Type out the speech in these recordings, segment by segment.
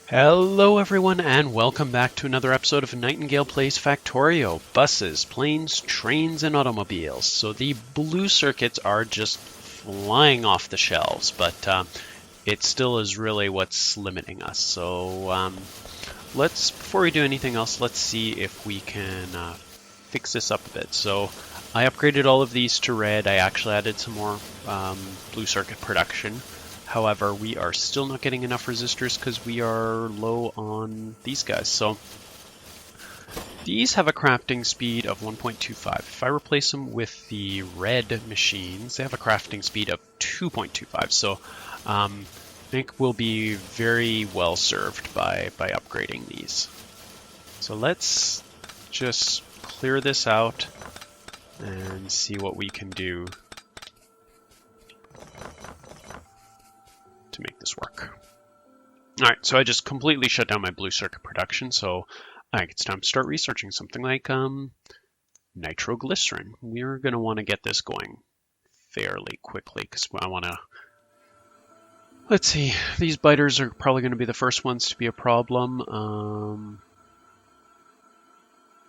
Hello everyone and welcome back to another episode of Nightingale Plays Factorio. Buses, planes, trains, and automobiles. So the blue circuits are just flying off the shelves, but it still is really what's limiting us. So before we do anything else, let's see if we can fix this up a bit. So I upgraded all of these to red. I actually added some more blue circuit production. However, we are still not getting enough resistors because we are low on these guys. So these have a crafting speed of 1.25. If I replace them with the red machines, they have a crafting speed of 2.25. So I think we'll be very well served by upgrading these. So let's just clear this out and see what we can do to make this work. Alright, so I just completely shut down my blue circuit production, so I think it's time to start researching something like nitroglycerin. We're going to want to get this going fairly quickly because I want to... Let's see, these biters are probably going to be the first ones to be a problem.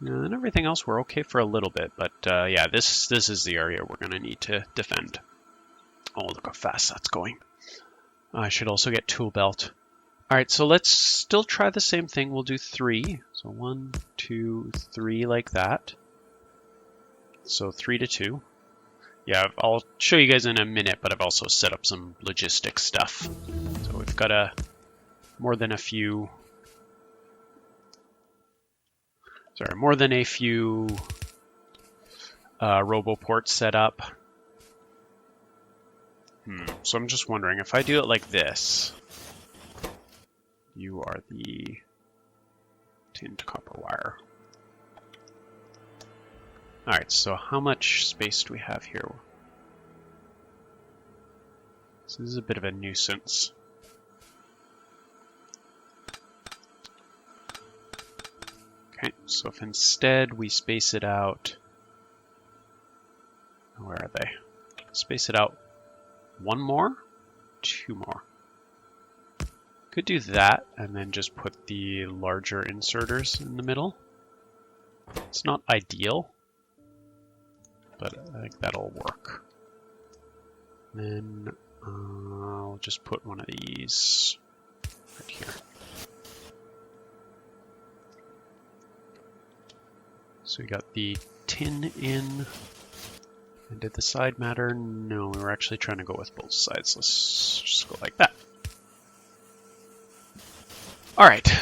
And everything else we're okay for a little bit, but yeah, this is the area we're going to need to defend. Oh, look how fast that's going. I should also get tool belt. Alright, so let's still try the same thing. We'll do 3. So 1, 2, 3 like that. So 3 to 2. Yeah, I'll show you guys in a minute, but I've also set up some logistics stuff. So we've got more than a few roboports set up. So I'm just wondering, if I do it like this, you are the tin to copper wire. Alright, so how much space do we have here? So this is a bit of a nuisance. Okay, so if instead we space it out, where are they? Space it out 1 more, 2 more. Could do that and then just put the larger inserters in the middle. It's not ideal, but I think that'll work. Then I'll just put one of these right here. So we got the tin in. And did the side matter? No, we were actually trying to go with both sides. Let's just go like that. Alright.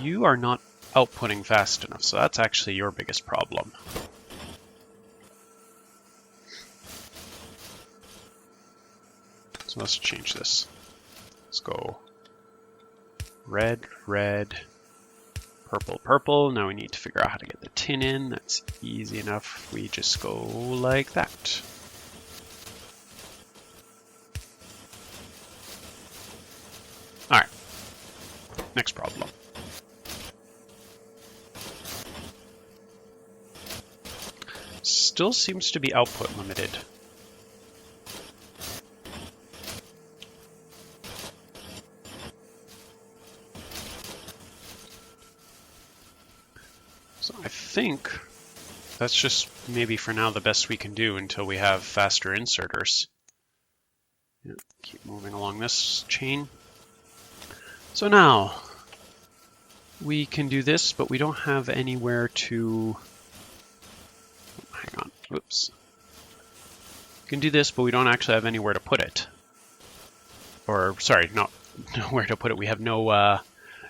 You are not outputting fast enough, so that's actually your biggest problem. So let's change this. Let's go red, red, purple, purple. Now we need to figure out how to get the tin in. That's easy enough. We just go like that. Alright. Next problem. Still seems to be output limited. So I think that's just maybe for now the best we can do until we have faster inserters. Yeah, keep moving along this chain. So now we can do this, but we don't have anywhere to... Hang on, oops. We can do this, but we don't actually have anywhere to put it. Or, sorry, not nowhere to put it. We have no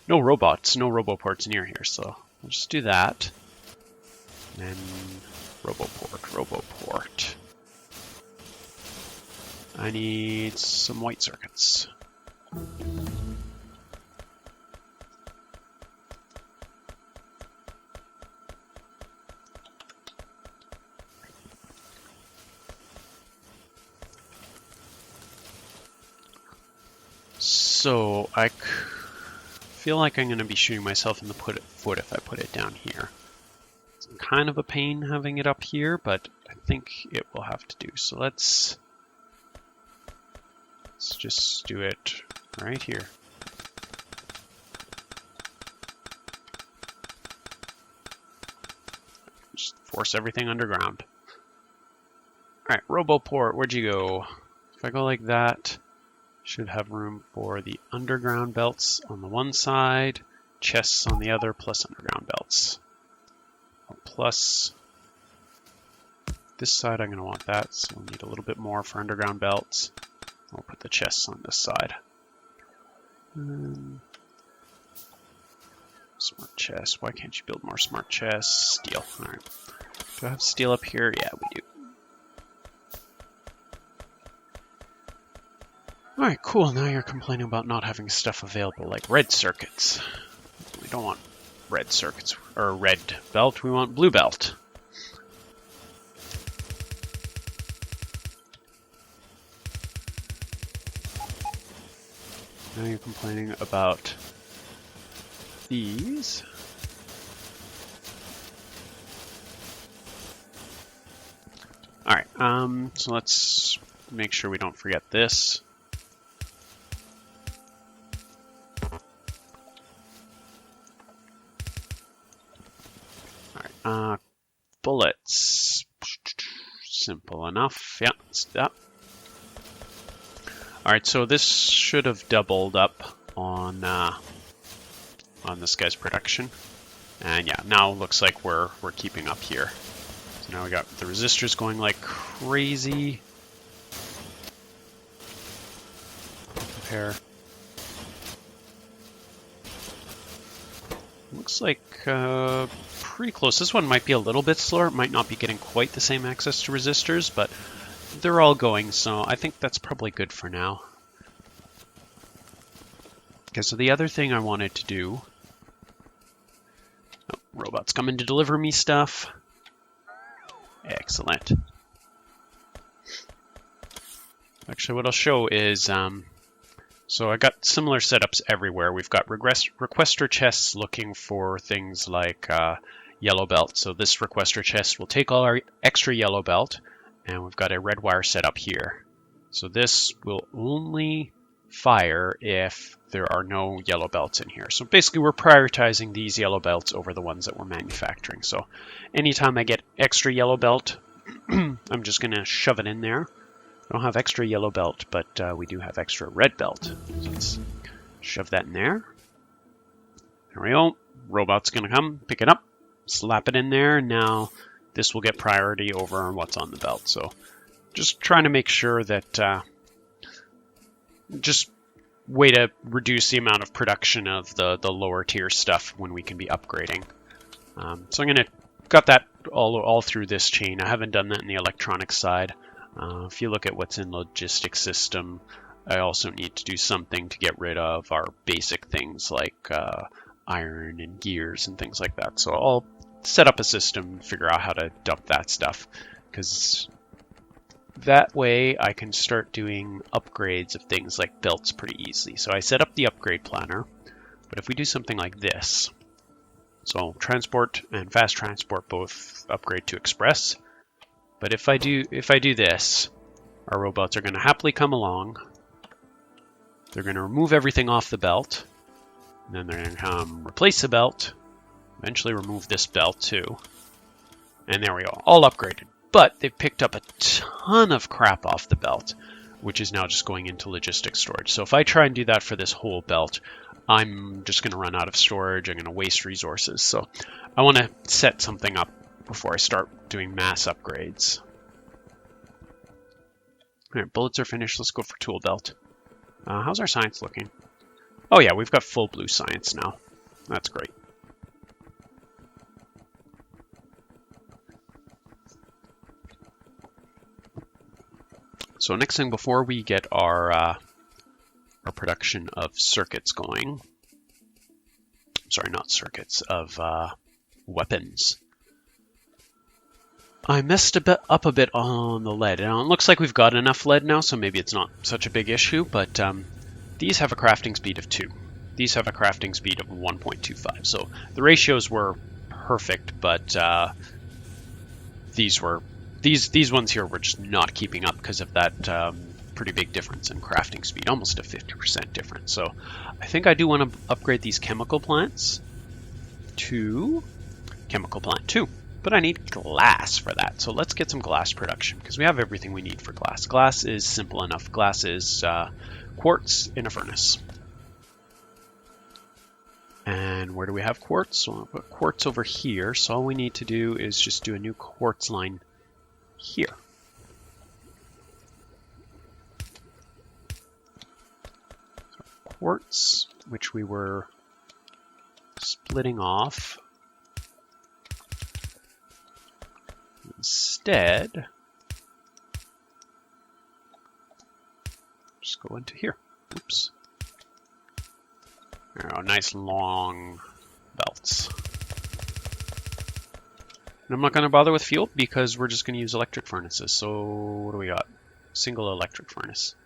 robots, no roboports near here, so we'll just do that. And then roboport. I need some white circuits. So I feel like I'm going to be shooting myself in the foot if I put it down here. It's kind of a pain having it up here, but I think it will have to do. So let's just do it right here. Just force everything underground. Alright, Roboport, where'd you go? If I go like that, should have room for the underground belts on the one side, chests on the other, plus underground belts. Plus this side, I'm going to want that, so we'll need a little bit more for underground belts. We'll put the chests on this side. Smart chest. Why can't you build more smart chests? Steel. Alright. Do I have steel up here? Yeah, we do. Alright, cool. Now you're complaining about not having stuff available like red circuits. We don't want red circuits or red belt. We want blue belt. Now you're complaining about these. Alright, so let's make sure we don't forget this. Alright, bullets. Simple enough. Yeah, it's that. Alright, so this should have doubled up on this guy's production. And yeah, now it looks like we're keeping up here. So now we got the resistors going like crazy. Compare. Looks like pretty close. This one might be a little bit slower. It might not be getting quite the same access to resistors, but they're all going, so I think that's probably good for now. Okay, so the other thing I wanted to do... Oh, robots coming to deliver me stuff. Excellent. Actually, what I'll show is... so I got similar setups everywhere. We've got requester chests looking for things like yellow belt. So this requester chest will take all our extra yellow belt, and we've got a red wire set up here. So this will only fire if there are no yellow belts in here. So basically we're prioritizing these yellow belts over the ones that we're manufacturing. So anytime I get extra yellow belt, I'm just going to shove it in there. I don't have extra yellow belt, but we do have extra red belt. So let's shove that in there. There we go. Robot's going to come, pick it up, slap it in there, and now this will get priority over what's on the belt. So just trying to make sure that just way to reduce the amount of production of the lower tier stuff when we can be upgrading. So I'm going to got that all through this chain. I haven't done that in the electronics side. If you look at what's in logistics system, I also need to do something to get rid of our basic things like iron and gears and things like that. So I'll set up a system and figure out how to dump that stuff, because that way I can start doing upgrades of things like belts pretty easily. So I set up the upgrade planner, but if we do something like this, so transport and fast transport both upgrade to express. But if I do this, our robots are going to happily come along. They're going to remove everything off the belt, and then they're going to come replace the belt, eventually remove this belt too, and there we go, all upgraded. But they've picked up a ton of crap off the belt, which is now just going into logistics storage. So if I try and do that for this whole belt, I'm just going to run out of storage. I'm going to waste resources. So I want to set something up before I start doing mass upgrades. All right, bullets are finished. Let's go for tool belt. How's our science looking? Oh yeah, we've got full blue science now. That's great. So next thing before we get our production of circuits going, sorry, not circuits, of weapons. I messed up a bit on the lead. Now, it looks like we've got enough lead now, so maybe it's not such a big issue, but these have a crafting speed of 2. These have a crafting speed of 1.25. So the ratios were perfect, but these ones here were just not keeping up because of that pretty big difference in crafting speed, almost a 50% difference. So I think I do want to upgrade these chemical plants to chemical plant 2. But I need glass for that. So let's get some glass production because we have everything we need for glass. Glass is simple enough. Glass is quartz in a furnace. And where do we have quartz? So I'll put quartz over here. So all we need to do is just do a new quartz line here. So quartz, which we were splitting off. Instead, just go into here. Oops. There are nice long belts. And I'm not going to bother with fuel because we're just going to use electric furnaces. So what do we got? Single electric furnace.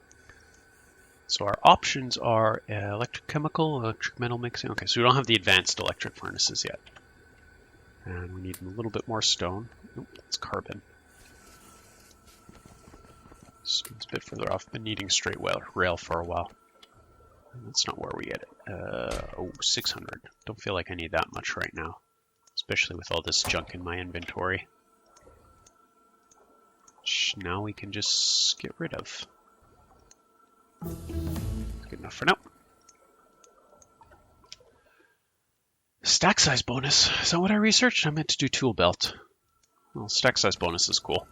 So our options are electric chemical, electric metal mixing. Okay, so we don't have the advanced electric furnaces yet. And we need a little bit more stone. Nope, that's carbon. Stone's a bit further off. Been needing straight rail for a while. That's not where we get it. Oh, 600. Don't feel like I need that much right now, especially with all this junk in my inventory. Which now we can just get rid of. Good enough for now. Stack size bonus. Is that what I researched? I meant to do tool belt. Well, stack size bonus is cool.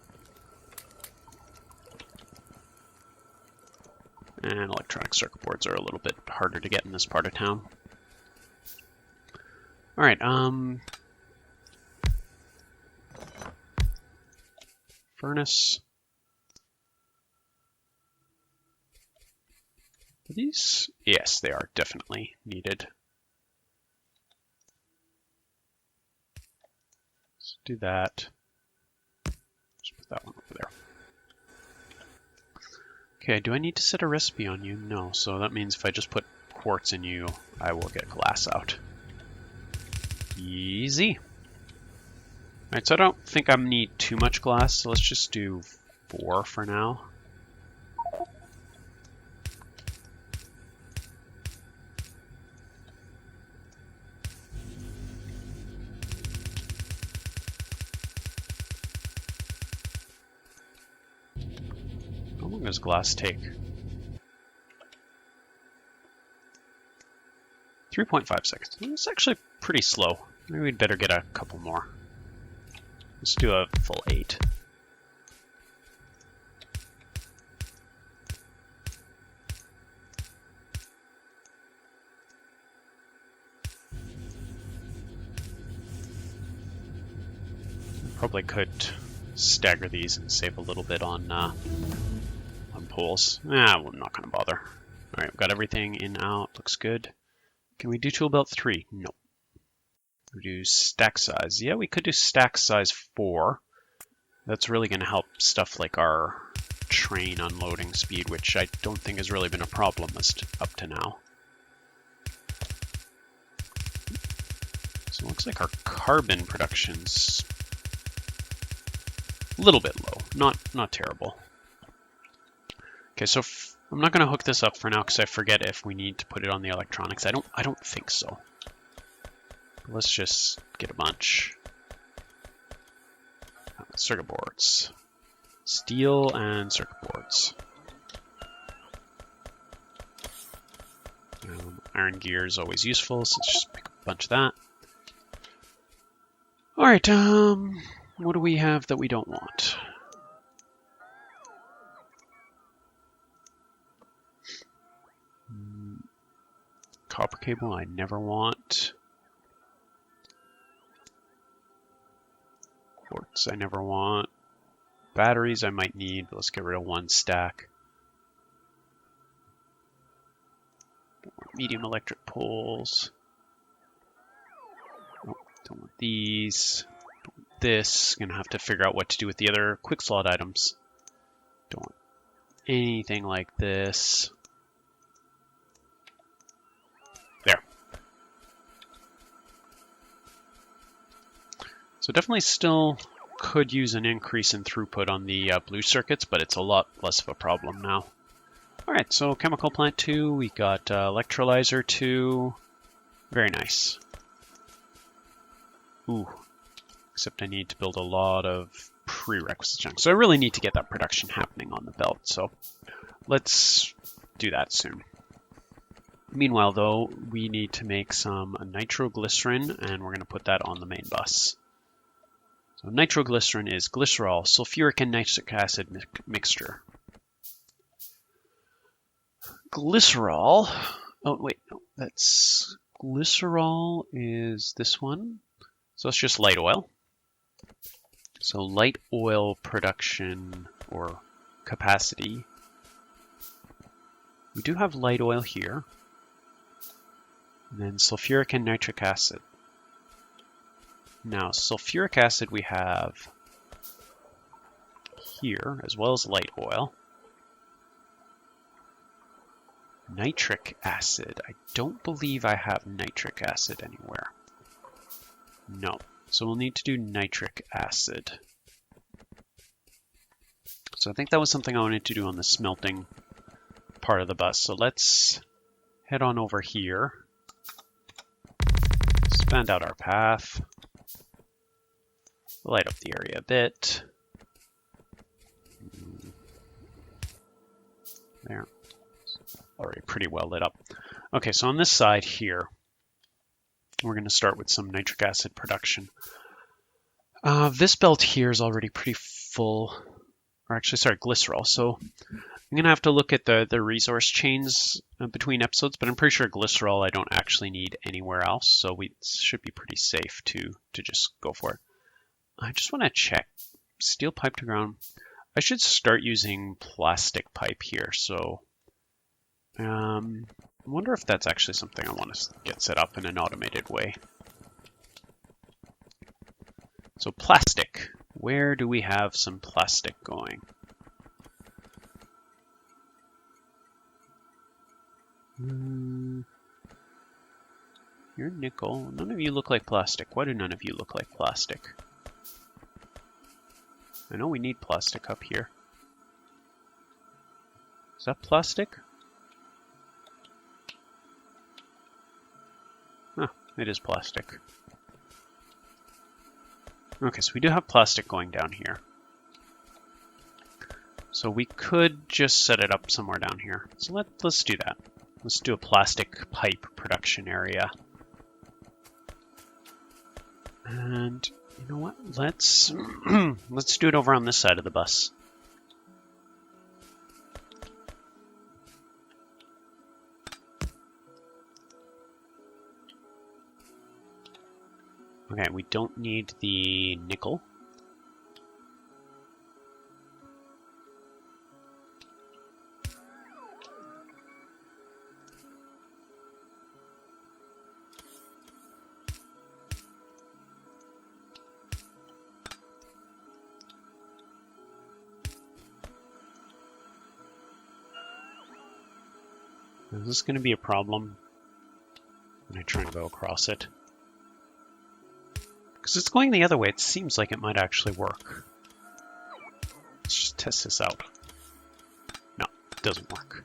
And electronic circuit boards are a little bit harder to get in this part of town. Alright, furnace. Are these? Yes, they are definitely needed. Let's do that. Just put that one over there. Okay, do I need to set a recipe on you? No, so that means if I just put quartz in you, I will get glass out. Easy. Alright, so I don't think I need too much glass, so let's just do 4 for now. How long does glass take? 3.5 seconds. It's actually pretty slow. Maybe we'd better get a couple more. Let's do a full 8. Probably could stagger these and save a little bit on poles. I'm not going to bother. Alright, we've got everything in, out. Looks good. Can we do tool belt 3? No. We do stack size. Yeah, we could do stack size 4. That's really going to help stuff like our train unloading speed, which I don't think has really been a problem up to now. So it looks like our carbon production's a little bit low. Not terrible. Okay, so I'm not going to hook this up for now because I forget if we need to put it on the electronics. I don't think so. Let's just get a bunch. Circuit boards. Steel and circuit boards. Iron gear is always useful, so let's just pick up a bunch of that. Alright, what do we have that we don't want? Copper cable I never want. Quartz I never want. Batteries I might need, but let's get rid of 1 stack. Medium electric poles. Oh, don't want these. Don't want this. Gonna have to figure out what to do with the other quick slot items. Don't want anything like this. There. So definitely still could use an increase in throughput on the blue circuits, but it's a lot less of a problem now. All right, so chemical plant 2, we got electrolyzer 2. Very nice. Ooh, except I need to build a lot of prerequisite junk. So I really need to get that production happening on the belt. So let's do that soon. Meanwhile, though, we need to make some nitroglycerin, and we're going to put that on the main bus. So nitroglycerin is glycerol, sulfuric and nitric acid mixture. Glycerol, oh wait, no, that's glycerol is this one. So it's just light oil. So light oil production or capacity. We do have light oil here. And then sulfuric and nitric acid. Now, sulfuric acid we have here, as well as light oil. Nitric acid. I don't believe I have nitric acid anywhere. No. So we'll need to do nitric acid. So I think that was something I wanted to do on the smelting part of the bus. So let's head on over here. Expand out our path. Light up the area a bit. There. Already pretty well lit up. Okay, so on this side here, we're going to start with some nitric acid production. This belt here is already pretty full. Or actually, sorry, glycerol. So I'm going to have to look at the resource chains between episodes, but I'm pretty sure glycerol I don't actually need anywhere else. So we should be pretty safe to just go for it. I just want to check. Steel pipe to ground. I should start using plastic pipe here. So I wonder if that's actually something I want to get set up in an automated way. So plastic. Where do we have some plastic going? You're nickel. None of you look like plastic. Why do none of you look like plastic? I know we need plastic up here. Is that plastic? Oh, it is plastic. Okay, so we do have plastic going down here. So we could just set it up somewhere down here. So let's do that. Let's do a plastic pipe production area. And you know what? Let's do it over on this side of the bus. Okay, we don't need the nickel. Is this going to be a problem when I try and go across it? Because it's going the other way, it seems like it might actually work. Let's just test this out. No, it doesn't work.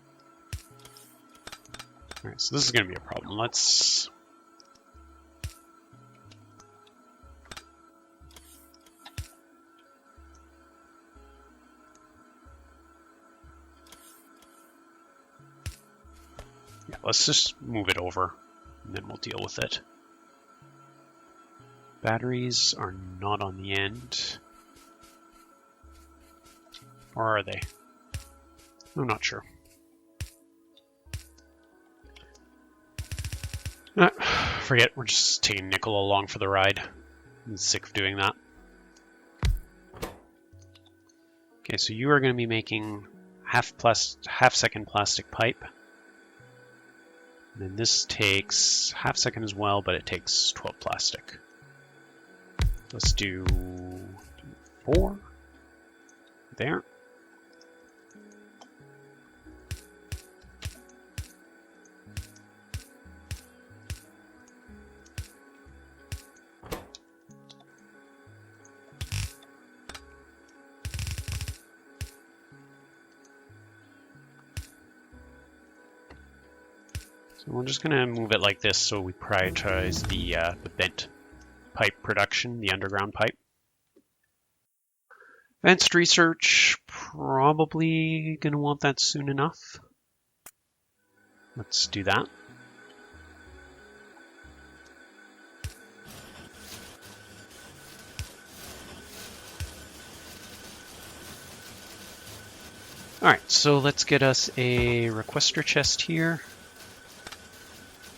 Alright, so this is going to be a problem. Let's... Yeah, let's just move it over, and then we'll deal with it. Batteries are not on the end. Or are they? I'm not sure. Forget, we're just taking nickel along for the ride. I'm sick of doing that. Okay, so you are going to be making half-second plastic pipe. And then this takes half-second as well, but it takes 12 plastic. Let's do 4 there. we're just going to move it like this so we prioritize the bent pipe production, the underground pipe. Advanced research, probably going to want that soon enough. Let's do that. Alright, so let's get us a requester chest here.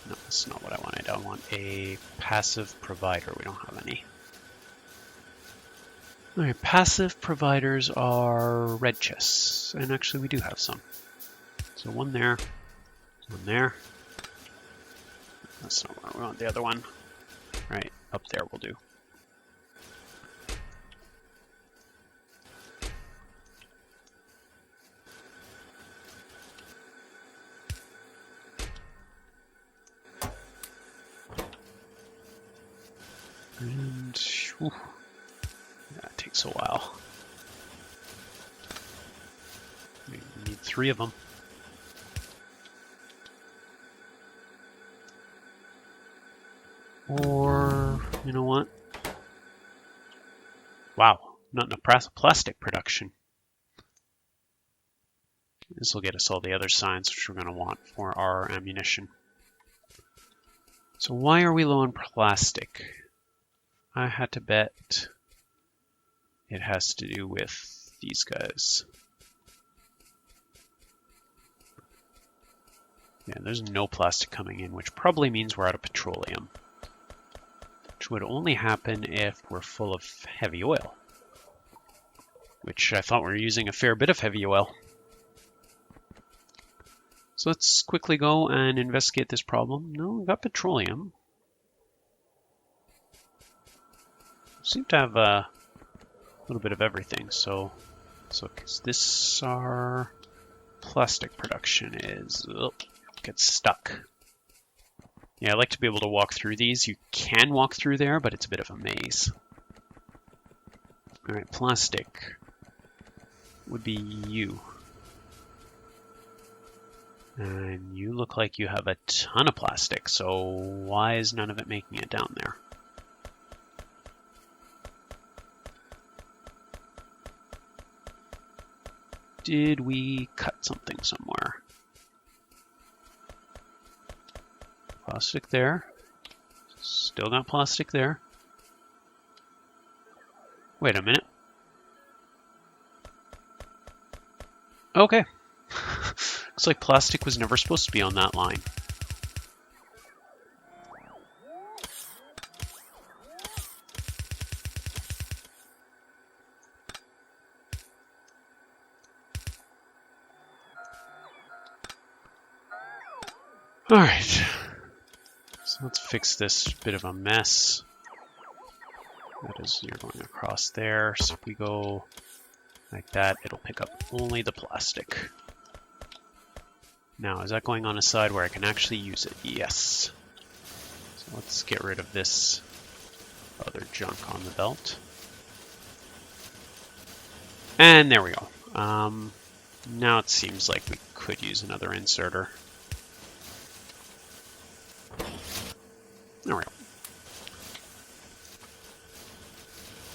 No, that's not what I wanted. I want a passive provider. We don't have any. Alright, passive providers are red chests. And actually we do have some. So one there. One there. That's not where we want the other one. Right, up there will do. And whew, that takes a while. We need 3 of them. Or, you know what? Wow, not enough plastic production. This will get us all the other signs which we're going to want for our ammunition. So why are we low on plastic? I had to bet it has to do with these guys. Yeah, there's no plastic coming in, which probably means we're out of petroleum. Which would only happen if we're full of heavy oil. Which I thought we were using a fair bit of heavy oil. So let's quickly go and investigate this problem. No, we've got petroleum. Seem to have a little bit of everything. So this our plastic production is. Gets stuck. Yeah, I like to be able to walk through these. You can walk through there, but it's a bit of a maze. All right, plastic would be you. And you look like you have a ton of plastic, so why is none of it making it down there? Did we cut something somewhere? Plastic there. Still got plastic there. Wait a minute. Okay. Looks like plastic was never supposed to be on that line. All right. So let's fix this bit of a mess. That is, you're going across there. So if we go like that, it'll pick up only the plastic. Now, is that going on a side where I can actually use it? Yes. So let's get rid of this other junk on the belt. And there we go. Now it seems like we could use another inserter. There we go.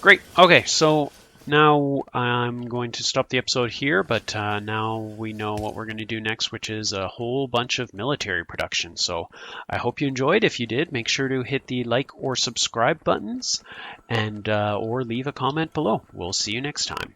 Great. Okay, so now I'm going to stop the episode here, but now we know what we're going to do next, which is a whole bunch of military production. So I hope you enjoyed. If you did, make sure to hit the like or subscribe buttons and or leave a comment below. We'll see you next time.